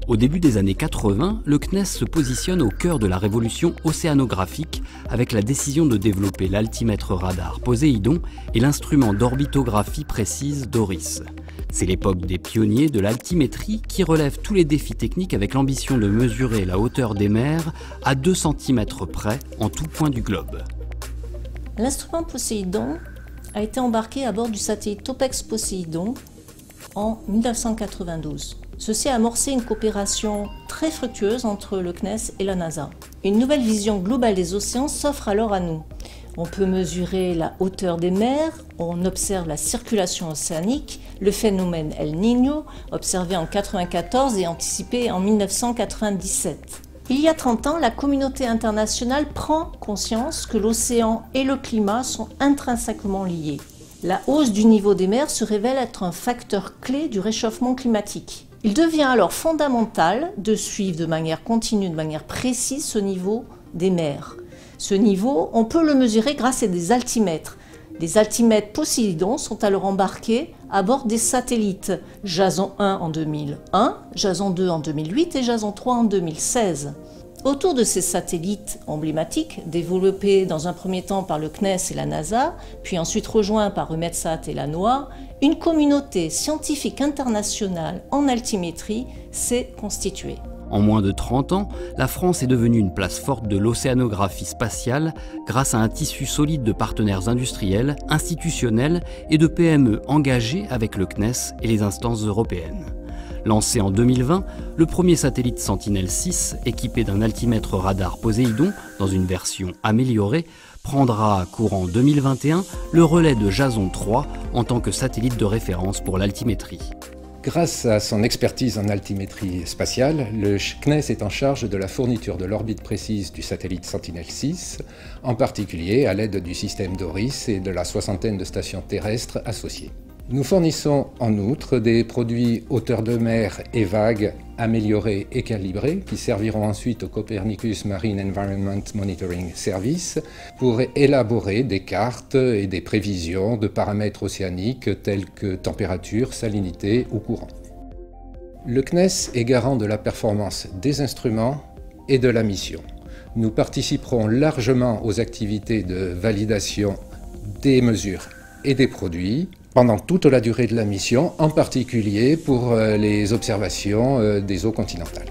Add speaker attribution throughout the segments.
Speaker 1: Au début des années 80, le CNES se positionne au cœur de la révolution océanographique avec la décision de développer l'altimètre radar Poséidon et l'instrument d'orbitographie précise DORIS. C'est l'époque des pionniers de l'altimétrie qui relève tous les défis techniques avec l'ambition de mesurer la hauteur des mers à 2 cm près en tout point du globe.
Speaker 2: L'instrument Poséidon a été embarqué à bord du satellite Topex Poséidon en 1992. Ceci a amorcé une coopération très fructueuse entre le CNES et la NASA. Une nouvelle vision globale des océans s'offre alors à nous. On peut mesurer la hauteur des mers, on observe la circulation océanique, le phénomène El Niño, observé en 1994 et anticipé en 1997. Il y a 30 ans, la communauté internationale prend conscience que l'océan et le climat sont intrinsèquement liés. La hausse du niveau des mers se révèle être un facteur clé du réchauffement climatique. Il devient alors fondamental de suivre de manière continue, de manière précise ce niveau des mers. Ce niveau, on peut le mesurer grâce à des altimètres. Des altimètres Poséidon sont alors embarqués à bord des satellites Jason 1 en 2001, Jason 2 en 2008 et Jason 3 en 2016. Autour de ces satellites emblématiques, développés dans un premier temps par le CNES et la NASA, puis ensuite rejoints par EUMETSAT et la NOAA, une communauté scientifique internationale en altimétrie s'est constituée.
Speaker 1: En moins de 30 ans, la France est devenue une place forte de l'océanographie spatiale grâce à un tissu solide de partenaires industriels, institutionnels et de PME engagés avec le CNES et les instances européennes. Lancé en 2020, le premier satellite Sentinel-6, équipé d'un altimètre radar Poséidon dans une version améliorée, prendra courant 2021 le relais de Jason 3 en tant que satellite de référence pour l'altimétrie.
Speaker 3: Grâce à son expertise en altimétrie spatiale, le CNES est en charge de la fourniture de l'orbite précise du satellite Sentinel-6, en particulier à l'aide du système DORIS et de la soixantaine de stations terrestres associées. Nous fournissons en outre des produits hauteur de mer et vagues améliorés et calibrés qui serviront ensuite au Copernicus Marine Environment Monitoring Service pour élaborer des cartes et des prévisions de paramètres océaniques tels que température, salinité ou courant. Le CNES est garant de la performance des instruments et de la mission. Nous participerons largement aux activités de validation des mesures et des produits pendant toute la durée de la mission, en particulier pour les observations des eaux continentales.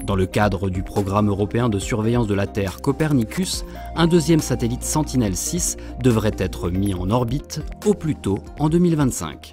Speaker 1: Dans le cadre du programme européen de surveillance de la Terre Copernicus, un deuxième satellite Sentinel-6 devrait être mis en orbite au plus tôt en 2025.